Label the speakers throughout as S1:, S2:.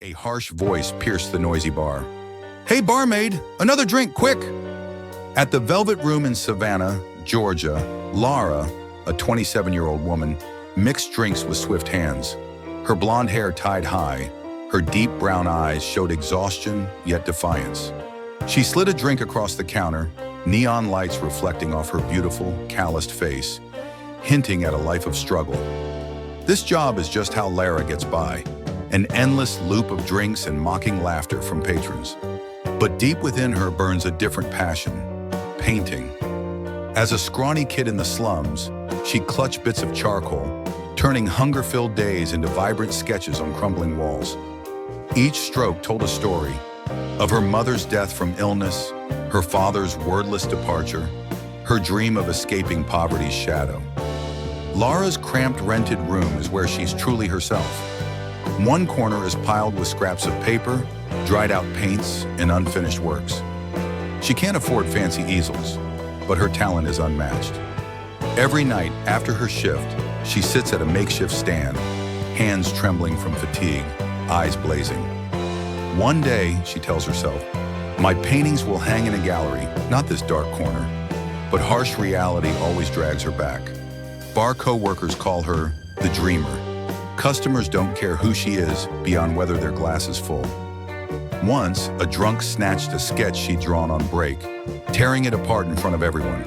S1: A harsh voice pierced the noisy bar. "Hey, barmaid, another drink, quick!" At the Velvet Room in Savannah, Georgia, Lara, a 27-year-old woman, mixed drinks with swift hands. Her blonde hair tied high, her deep brown eyes showed exhaustion yet defiance. She slid a drink across the counter, neon lights reflecting off her beautiful, calloused face, hinting at a life of struggle. This job is just how Lara gets by, an endless loop of drinks and mocking laughter from patrons. But deep within her burns a different passion: painting. As a scrawny kid in the slums, she clutched bits of charcoal, turning hunger-filled days into vibrant sketches on crumbling walls. Each stroke told a story of her mother's death from illness, her father's wordless departure, her dream of escaping poverty's shadow. Lara's cramped rented room is where she's truly herself. One corner is piled with scraps of paper, dried-out paints, and unfinished works. She can't afford fancy easels, but her talent is unmatched. Every night after her shift, she sits at a makeshift stand, hands trembling from fatigue, eyes blazing. One day, she tells herself, my paintings will hang in a gallery, not this dark corner. But harsh reality always drags her back. Bar co-workers call her the dreamer. Customers don't care who she is beyond whether their glass is full. Once, a drunk snatched a sketch she'd drawn on break, tearing it apart in front of everyone,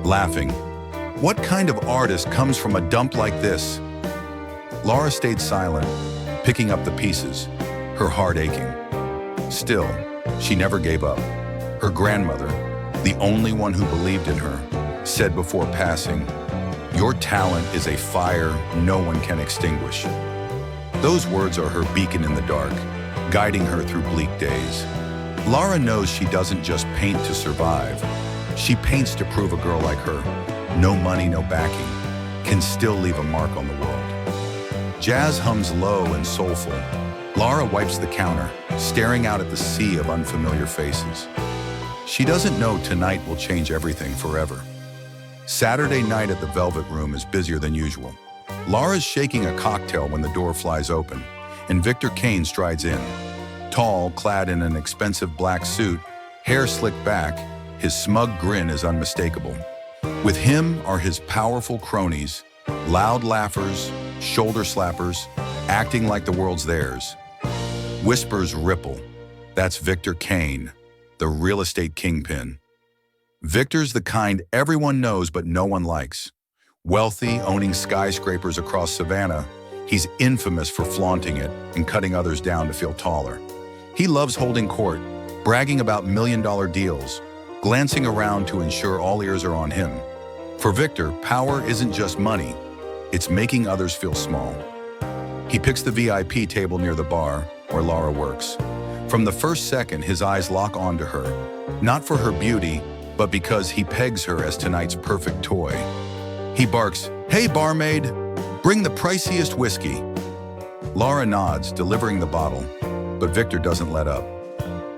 S1: laughing. What kind of artist comes from a dump like this? Lara stayed silent, picking up the pieces, her heart aching. Still, she never gave up. Her grandmother, the only one who believed in her, said before passing, "Your talent is a fire no one can extinguish." Those words are her beacon in the dark, guiding her through bleak days. Lara knows she doesn't just paint to survive. She paints to prove a girl like her, no money, no backing, can still leave a mark on the world. Jazz hums low and soulful. Lara wipes the counter, staring out at the sea of unfamiliar faces. She doesn't know tonight will change everything forever. Saturday night at the Velvet Room is busier than usual. Lara's shaking a cocktail when the door flies open, and Victor Kane strides in. Tall, clad in an expensive black suit, hair slicked back, his smug grin is unmistakable. With him are his powerful cronies, loud laughers, shoulder slappers, acting like the world's theirs. Whispers ripple. That's Victor Kane, the real estate kingpin. Victor's the kind everyone knows but no one likes. Wealthy, owning skyscrapers across Savannah, he's infamous for flaunting it and cutting others down to feel taller. He loves holding court, bragging about million-dollar deals, glancing around to ensure all ears are on him. For Victor, power isn't just money, it's making others feel small. He picks the VIP table near the bar, where Lara works. From the first second, his eyes lock onto her, not for her beauty, but because he pegs her as tonight's perfect toy. He barks, "Hey, barmaid, bring the priciest whiskey." Lara nods, delivering the bottle, but Victor doesn't let up.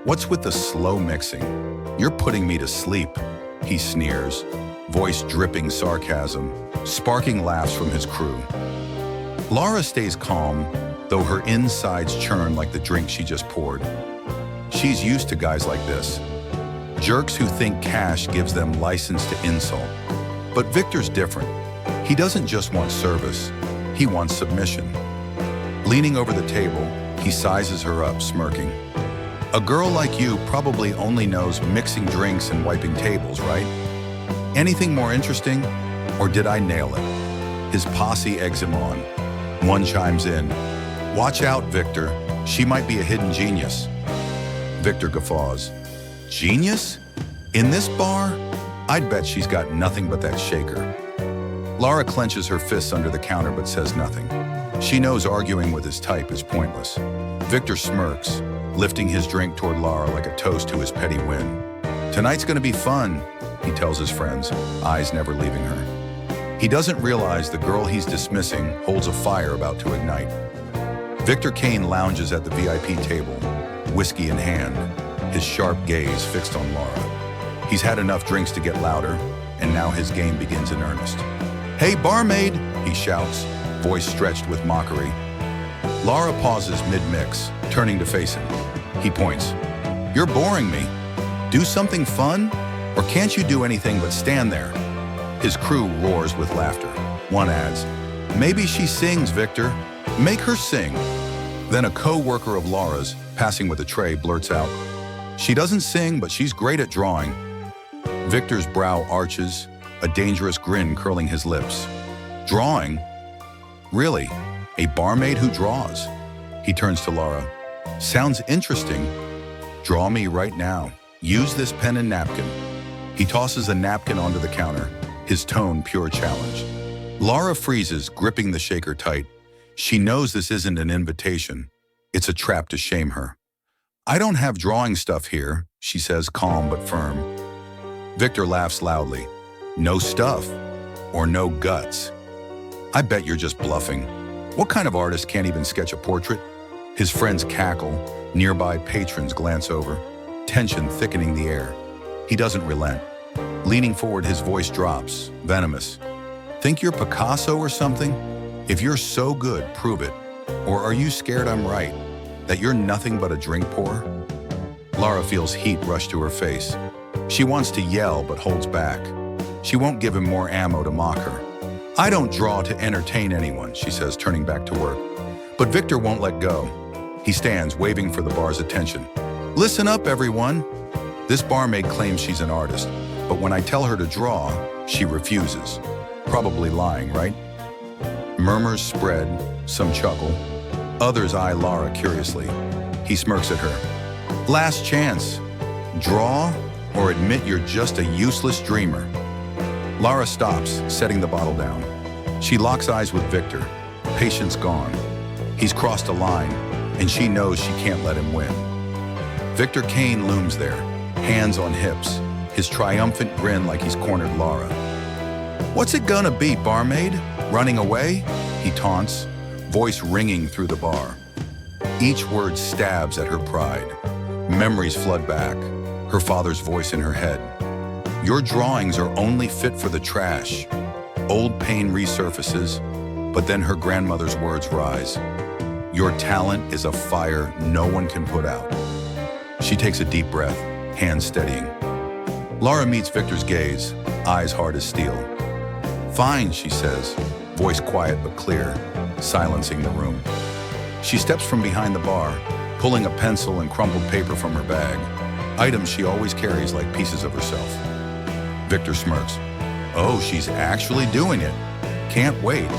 S1: "What's with the slow mixing? You're putting me to sleep," he sneers, voice dripping sarcasm, sparking laughs from his crew. Lara stays calm, though her insides churn like the drink she just poured. She's used to guys like this. Jerks who think cash gives them license to insult. But Victor's different. He doesn't just want service, he wants submission. Leaning over the table, he sizes her up, smirking. "A girl like you probably only knows mixing drinks and wiping tables, right? Anything more interesting? Or did I nail it?" His posse eggs him on. One chimes in, "Watch out, Victor. She might be a hidden genius." Victor guffaws. "Genius? In this bar? I'd bet she's got nothing but that shaker." Lara clenches her fists under the counter but says nothing. She knows arguing with his type is pointless. Victor smirks, lifting his drink toward Lara like a toast to his petty win. "Tonight's gonna be fun," he tells his friends, eyes never leaving her. He doesn't realize the girl he's dismissing holds a fire about to ignite. Victor Kane lounges at the VIP table, whiskey in hand, his sharp gaze fixed on Lara. He's had enough drinks to get louder, and now his game begins in earnest. "Hey, barmaid!" he shouts, voice stretched with mockery. Lara pauses mid-mix, turning to face him. He points. You're boring me. Do something fun? Or can't you do anything but stand there? His crew roars with laughter. One adds, maybe she sings, Victor. Make her sing. Then a co-worker of Lara's, passing with a tray, blurts out, she doesn't sing, but she's great at drawing. Victor's brow arches, a dangerous grin curling his lips. Drawing? Really? A barmaid who draws? He turns to Lara. Sounds interesting. Draw me right now. Use this pen and napkin. He tosses a napkin onto the counter, his tone pure challenge. Lara freezes, gripping the shaker tight. She knows this isn't an invitation. It's a trap to shame her. I don't have drawing stuff here, she says, calm but firm. Victor laughs loudly. No stuff, or no guts. I bet you're just bluffing. What kind of artist can't even sketch a portrait? His friends cackle, nearby patrons glance over, tension thickening the air. He doesn't relent. Leaning forward, his voice drops, venomous. Think you're Picasso or something? If you're so good, prove it. Or are you scared I'm right, that you're nothing but a drink pourer? Lara feels heat rush to her face. She wants to yell, but holds back. She won't give him more ammo to mock her. I don't draw to entertain anyone, she says, turning back to work. But Victor won't let go. He stands, waving for the bar's attention. Listen up, everyone. This barmaid claims she's an artist, but when I tell her to draw, she refuses. Probably lying, right? Murmurs spread, some chuckle. Others eye Lara curiously. He smirks at her. Last chance. Draw or admit you're just a useless dreamer. Lara stops, setting the bottle down. She locks eyes with Victor. Patience gone. He's crossed a line, and she knows she can't let him win. Victor Kane looms there, hands on hips, his triumphant grin like he's cornered Lara. What's it gonna be, barmaid? Running away? He taunts, voice ringing through the bar. Each word stabs at her pride. Memories flood back, her father's voice in her head. Your drawings are only fit for the trash. Old pain resurfaces, but then her grandmother's words rise. Your talent is a fire no one can put out. She takes a deep breath, hands steadying. Lara meets Victor's gaze, eyes hard as steel. Fine, she says, voice quiet but clear, silencing the room. She steps from behind the bar, pulling a pencil and crumpled paper from her bag, items she always carries like pieces of herself. Victor smirks. Oh, she's actually doing it. Can't wait.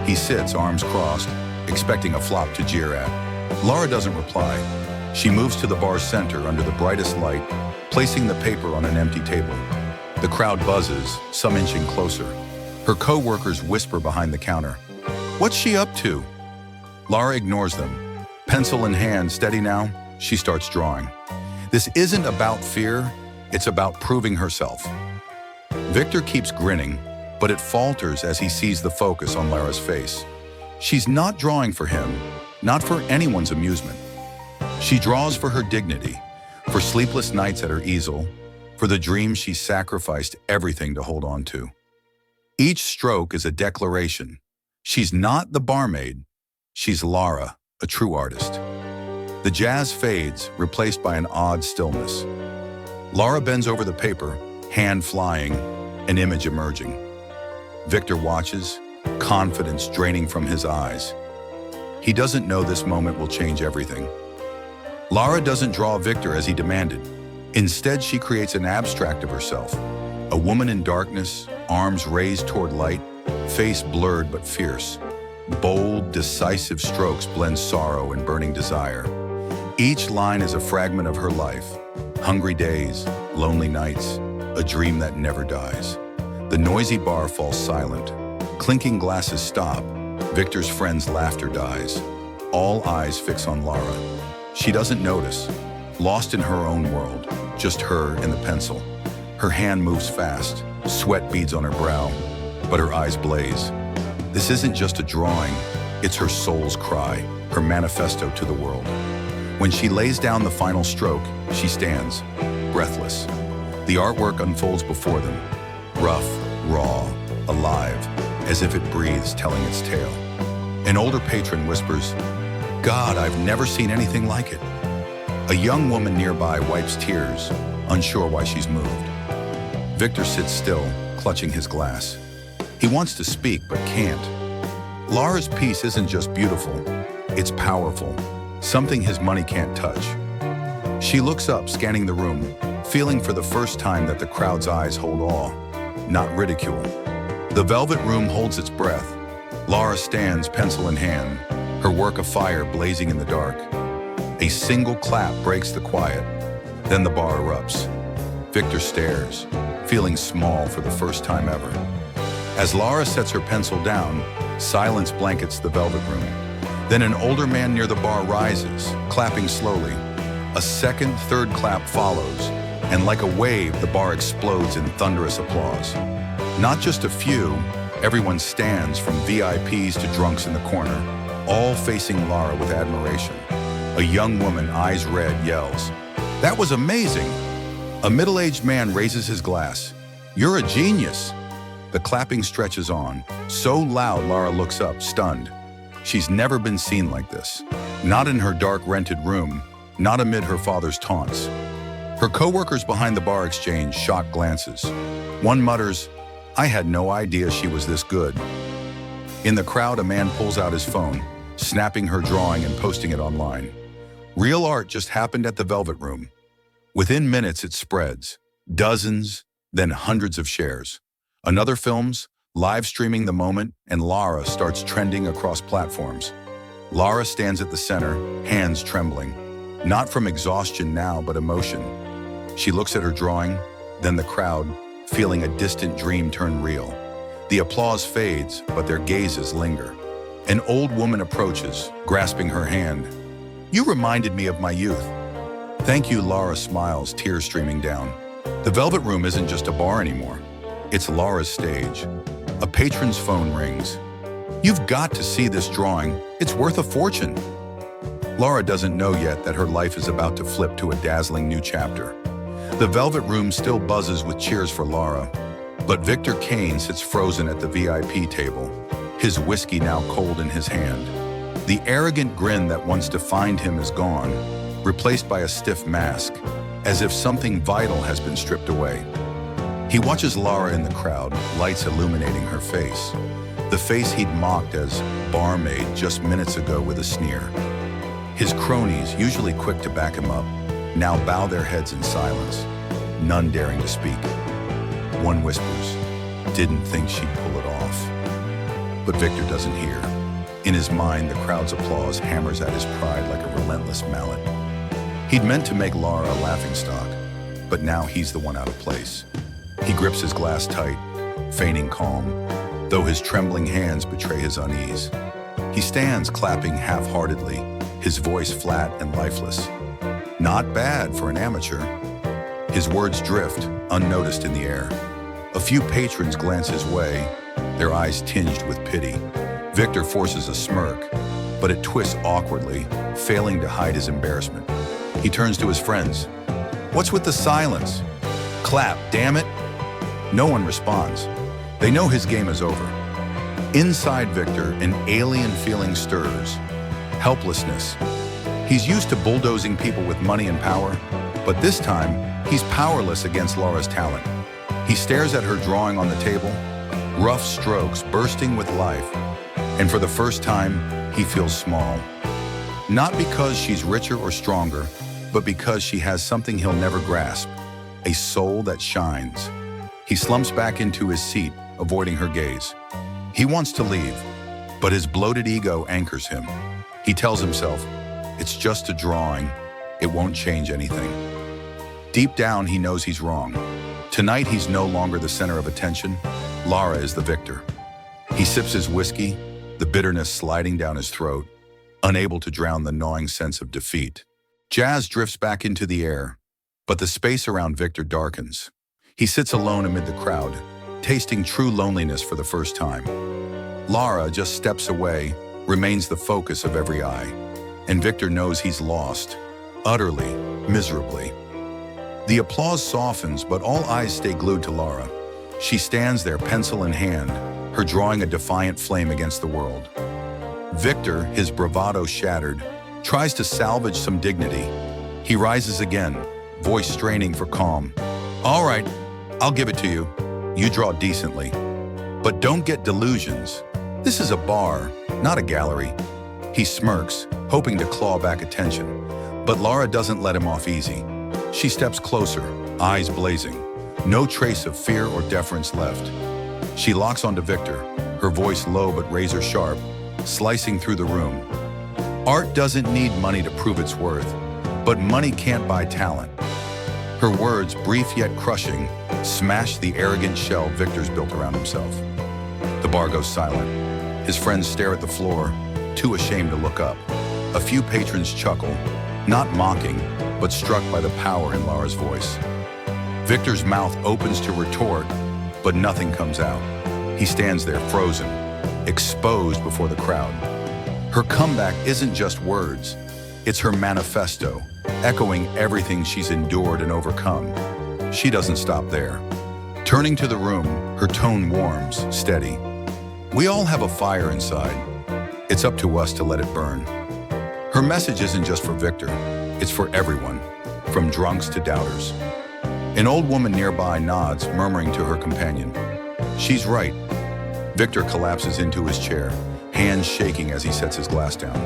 S1: He sits, arms crossed, expecting a flop to jeer at. Lara doesn't reply. She moves to the bar's center under the brightest light, placing the paper on an empty table. The crowd buzzes, some inching closer. Her co-workers whisper behind the counter. What's she up to? Lara ignores them. Pencil in hand, steady now, she starts drawing. This isn't about fear, it's about proving herself. Victor keeps grinning, but it falters as he sees the focus on Lara's face. She's not drawing for him, not for anyone's amusement. She draws for her dignity, for sleepless nights at her easel, for the dreams she sacrificed everything to hold on to. Each stroke is a declaration. She's not the barmaid, she's Lara, a true artist. The jazz fades, replaced by an odd stillness. Lara bends over the paper, hand flying, an image emerging. Victor watches, confidence draining from his eyes. He doesn't know this moment will change everything. Lara doesn't draw Victor as he demanded. Instead, she creates an abstract of herself. A woman in darkness, arms raised toward light, face blurred but fierce. Bold, decisive strokes blend sorrow and burning desire. Each line is a fragment of her life. Hungry days, lonely nights, a dream that never dies. The noisy bar falls silent. Clinking glasses stop. Victor's friend's laughter dies. All eyes fix on Lara. She doesn't notice, lost in her own world, just her and the pencil. Her hand moves fast, sweat beads on her brow, but her eyes blaze. This isn't just a drawing, it's her soul's cry, her manifesto to the world. When she lays down the final stroke, she stands, breathless. The artwork unfolds before them, rough, raw, alive, as if it breathes, telling its tale. An older patron whispers, God, I've never seen anything like it. A young woman nearby wipes tears, unsure why she's moved. Victor sits still, clutching his glass. He wants to speak, but can't. Lara's piece isn't just beautiful, it's powerful, something his money can't touch. She looks up, scanning the room, feeling for the first time that the crowd's eyes hold awe, not ridicule. The velvet room holds its breath. Lara stands, pencil in hand, her work afire blazing in the dark. A single clap breaks the quiet, then the bar erupts. Victor stares, feeling small for the first time ever. As Lara sets her pencil down, silence blankets the velvet room. Then an older man near the bar rises, clapping slowly. A second, third clap follows, and like a wave, the bar explodes in thunderous applause. Not just a few, everyone stands, from VIPs to drunks in the corner, all facing Lara with admiration. A young woman, eyes red, yells, "That was amazing!" A middle-aged man raises his glass. "You're a genius!" The clapping stretches on, so loud Lara looks up, stunned. She's never been seen like this. Not in her dark rented room, not amid her father's taunts. Her co-workers behind the bar exchange shocked glances. One mutters, "I had no idea she was this good." In the crowd, a man pulls out his phone, snapping her drawing and posting it online. Real art just happened at the Velvet Room. Within minutes, it spreads. Dozens, then hundreds of shares. Another films, live streaming the moment, and Lara starts trending across platforms. Lara stands at the center, hands trembling. Not from exhaustion now, but emotion. She looks at her drawing, then the crowd, feeling a distant dream turn real. The applause fades, but their gazes linger. An old woman approaches, grasping her hand. "You reminded me of my youth." "Thank you," Lara smiles, tears streaming down. The Velvet Room isn't just a bar anymore. It's Lara's stage. A patron's phone rings. "You've got to see this drawing. It's worth a fortune." Lara doesn't know yet that her life is about to flip to a dazzling new chapter. The Velvet Room still buzzes with cheers for Lara, but Victor Kane sits frozen at the VIP table, his whiskey now cold in his hand. The arrogant grin that once defined him is gone, replaced by a stiff mask, as if something vital has been stripped away. He watches Lara in the crowd, lights illuminating her face. The face he'd mocked as Barmaid just minutes ago with a sneer. His cronies, usually quick to back him up, now bow their heads in silence, none daring to speak. One whispers, "Didn't think she'd pull it off." But Victor doesn't hear. In his mind, the crowd's applause hammers at his pride like a relentless mallet. He'd meant to make Lara a laughingstock, but now he's the one out of place. He grips his glass tight, feigning calm, though his trembling hands betray his unease. He stands clapping half-heartedly, his voice flat and lifeless. "Not bad for an amateur." His words drift, unnoticed in the air. A few patrons glance his way, their eyes tinged with pity. Victor forces a smirk, but it twists awkwardly, failing to hide his embarrassment. He turns to his friends. "What's with the silence?" "Clap, damn it!" No one responds. They know his game is over. Inside Victor, an alien feeling stirs. Helplessness. He's used to bulldozing people with money and power, but this time, he's powerless against Lara's talent. He stares at her drawing on the table, rough strokes bursting with life, and for the first time, he feels small. Not because she's richer or stronger, but because she has something he'll never grasp, a soul that shines. He slumps back into his seat, avoiding her gaze. He wants to leave, but his bloated ego anchors him. He tells himself, "It's just a drawing. It won't change anything." Deep down, he knows he's wrong. Tonight, he's no longer the center of attention. Lara is the victor. He sips his whiskey, the bitterness sliding down his throat, unable to drown the gnawing sense of defeat. Jazz drifts back into the air, but the space around Victor darkens. He sits alone amid the crowd, tasting true loneliness for the first time. Lara just steps away, remains the focus of every eye, and Victor knows he's lost, utterly, miserably. The applause softens, but all eyes stay glued to Lara. She stands there, pencil in hand, her drawing a defiant flame against the world. Victor, his bravado shattered, tries to salvage some dignity. He rises again, voice straining for calm. All right, I'll give it to you. You draw decently. But don't get delusions. This is a bar, not a gallery. He smirks, hoping to claw back attention. But Lara doesn't let him off easy. She steps closer, eyes blazing. No trace of fear or deference left. She locks onto Victor, her voice low but razor sharp, slicing through the room. Art doesn't need money to prove its worth, but money can't buy talent. Her words, brief yet crushing, smash the arrogant shell Victor's built around himself. The bar goes silent. His friends stare at the floor, too ashamed to look up. A few patrons chuckle, not mocking, but struck by the power in Lara's voice. Victor's mouth opens to retort, but nothing comes out. He stands there frozen, exposed before the crowd. Her comeback isn't just words, it's her manifesto, echoing everything she's endured and overcome. She doesn't stop there. Turning to the room, her tone warms, steady. We all have a fire inside. It's up to us to let it burn. Her message isn't just for Victor, it's for everyone, from drunks to doubters. An old woman nearby nods, murmuring to her companion. She's right. Victor collapses into his chair, hands shaking as he sets his glass down.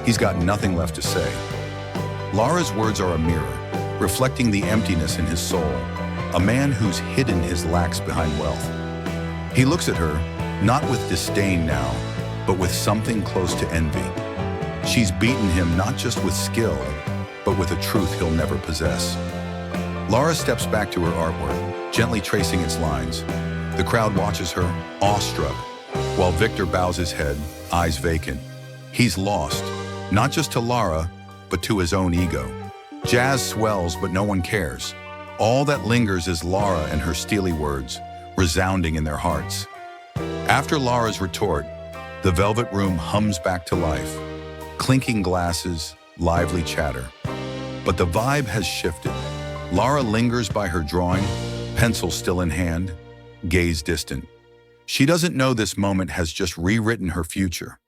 S1: He's got nothing left to say. Lara's words are a mirror, reflecting the emptiness in his soul, a man who's hidden his lacks behind wealth. He looks at her, not with disdain now, but with something close to envy. She's beaten him not just with skill, but with a truth he'll never possess. Lara steps back to her artwork, gently tracing its lines. The crowd watches her, awestruck, while Victor bows his head, eyes vacant. He's lost, not just to Lara, but to his own ego. Jazz swells, but no one cares. All that lingers is Lara and her steely words, resounding in their hearts. After Lara's retort, the velvet room hums back to life. Clinking glasses, lively chatter. But the vibe has shifted. Lara lingers by her drawing, pencil still in hand, gaze distant. She doesn't know this moment has just rewritten her future.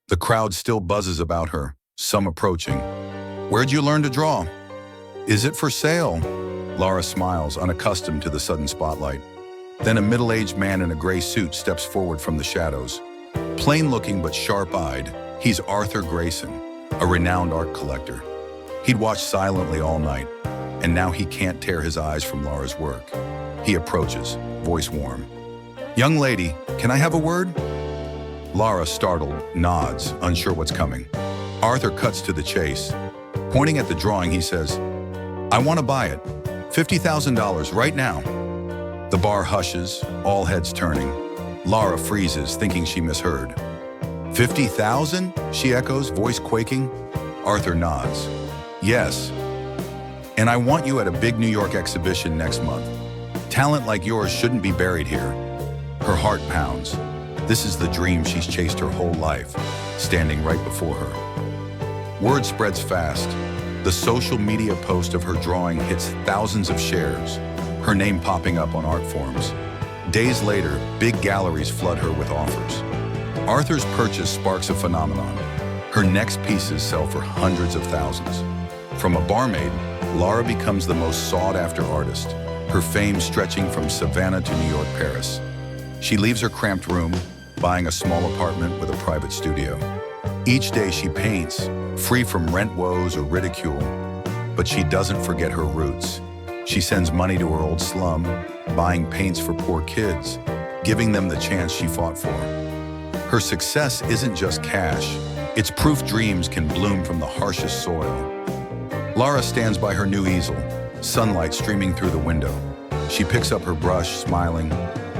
S1: The crowd still buzzes about her, some approaching. Where'd you learn to draw? Is it for sale? Lara smiles, unaccustomed to the sudden spotlight. Then a middle-aged man in a gray suit steps forward from the shadows. Plain-looking but sharp-eyed, he's Arthur Grayson, a renowned art collector. He'd watched silently all night, and now he can't tear his eyes from Lara's work. He approaches, voice warm. Young lady, can I have a word? Lara, startled, nods, unsure what's coming. Arthur cuts to the chase. Pointing at the drawing, he says, I want to buy it. $50,000 right now. The bar hushes, all heads turning. Lara freezes, thinking she misheard. 50,000? She echoes, voice quaking. Arthur nods. Yes. And I want you at a big New York exhibition next month. Talent like yours shouldn't be buried here. Her heart pounds. This is the dream she's chased her whole life, standing right before her. Word spreads fast. The social media post of her drawing hits thousands of shares, her name popping up on art forums. Days later, big galleries flood her with offers. Arthur's purchase sparks a phenomenon. Her next pieces sell for hundreds of thousands. From a barmaid, Lara becomes the most sought-after artist, her fame stretching from Savannah to New York, Paris. She leaves her cramped room, buying a small apartment with a private studio. Each day she paints, free from rent woes or ridicule, but she doesn't forget her roots. She sends money to her old slum, buying paints for poor kids, giving them the chance she fought for. Her success isn't just cash, it's proof dreams can bloom from the harshest soil. Lara stands by her new easel, sunlight streaming through the window. She picks up her brush, smiling,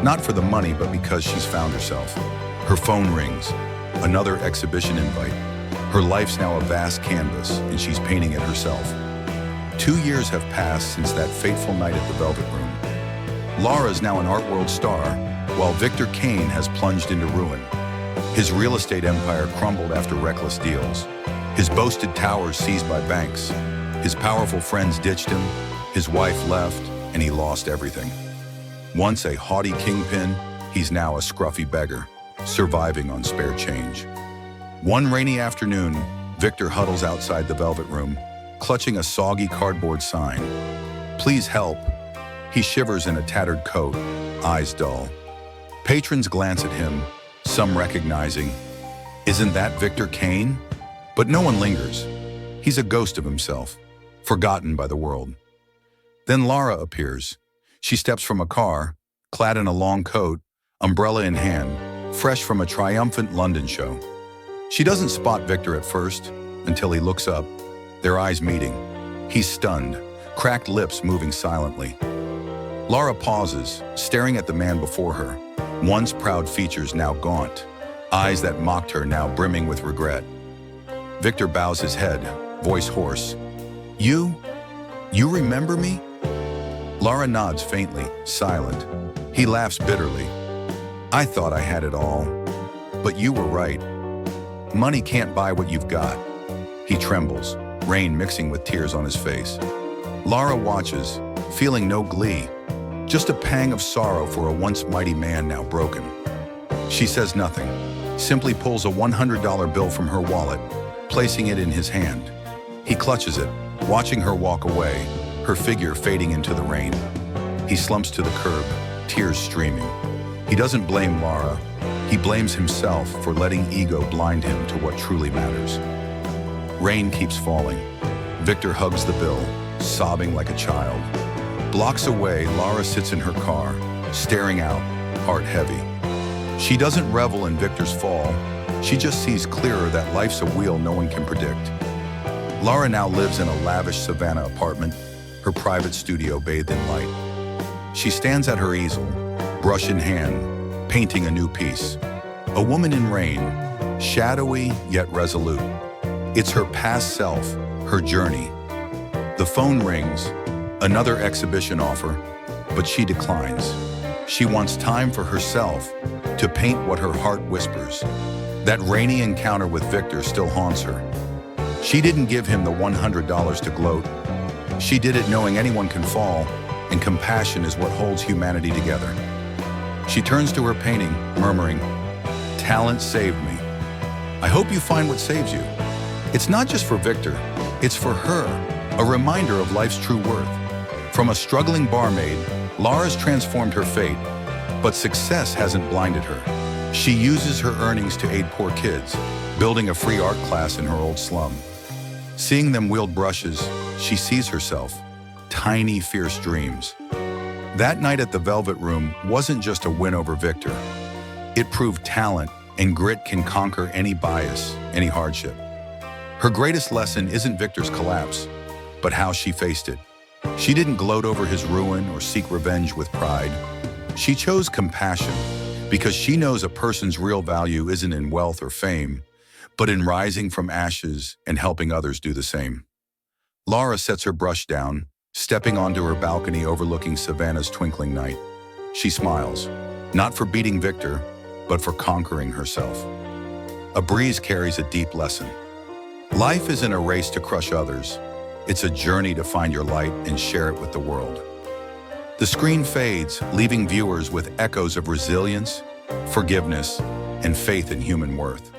S1: not for the money, but because she's found herself. Her phone rings, another exhibition invite. Her life's now a vast canvas, and she's painting it herself. 2 years have passed since that fateful night at the Velvet Room. Lara's now an art world star, while Victor Kane has plunged into ruin. His real estate empire crumbled after reckless deals. His boasted towers seized by banks. His powerful friends ditched him, his wife left, and he lost everything. Once a haughty kingpin, he's now a scruffy beggar, surviving on spare change. One rainy afternoon, Victor huddles outside the Velvet Room, clutching a soggy cardboard sign. Please help. He shivers in a tattered coat, eyes dull. Patrons glance at him, some recognizing, isn't that Victor Kane? But no one lingers. He's a ghost of himself, forgotten by the world. Then Lara appears. She steps from a car, clad in a long coat, umbrella in hand, fresh from a triumphant London show. She doesn't spot Victor at first, until he looks up, their eyes meeting. He's stunned, cracked lips moving silently. Lara pauses, staring at the man before her, once proud features now gaunt, eyes that mocked her now brimming with regret. Victor bows his head, voice hoarse. You remember me? Lara nods faintly, silent. He laughs bitterly. I thought I had it all, but you were right. Money can't buy what you've got. He trembles, rain mixing with tears on his face. Lara watches, feeling no glee, just a pang of sorrow for a once mighty man now broken. She says nothing, simply pulls a $100 bill from her wallet, placing it in his hand. He clutches it, watching her walk away, her figure fading into the rain. He slumps to the curb, tears streaming. He doesn't blame Lara. He blames himself for letting ego blind him to what truly matters. Rain keeps falling. Victor hugs the bill, sobbing like a child. Blocks away, Lara sits in her car, staring out, heart heavy. She doesn't revel in Victor's fall. She just sees clearer that life's a wheel no one can predict. Lara now lives in a lavish Savannah apartment, her private studio bathed in light. She stands at her easel, brush in hand, painting a new piece. A woman in rain, shadowy yet resolute. It's her past self, her journey. The phone rings, another exhibition offer, but she declines. She wants time for herself to paint what her heart whispers. That rainy encounter with Victor still haunts her. She didn't give him the $100 to gloat. She did it knowing anyone can fall, and compassion is what holds humanity together. She turns to her painting, murmuring, "Talent saved me." I hope you find what saves you. It's not just for Victor, it's for her, a reminder of life's true worth. From a struggling barmaid, Lara's transformed her fate, but success hasn't blinded her. She uses her earnings to aid poor kids, building a free art class in her old slum. Seeing them wield brushes, she sees herself, tiny, fierce dreams. That night at the Velvet Room wasn't just a win over Victor. It proved talent and grit can conquer any bias, any hardship. Her greatest lesson isn't Victor's collapse, but how she faced it. She didn't gloat over his ruin or seek revenge with pride. She chose compassion because she knows a person's real value isn't in wealth or fame, but in rising from ashes and helping others do the same. Lara sets her brush down, stepping onto her balcony overlooking Savannah's twinkling night. She smiles, not for beating Victor, but for conquering herself. A breeze carries a deep lesson. Life isn't a race to crush others. It's a journey to find your light and share it with the world. The screen fades, leaving viewers with echoes of resilience, forgiveness, and faith in human worth.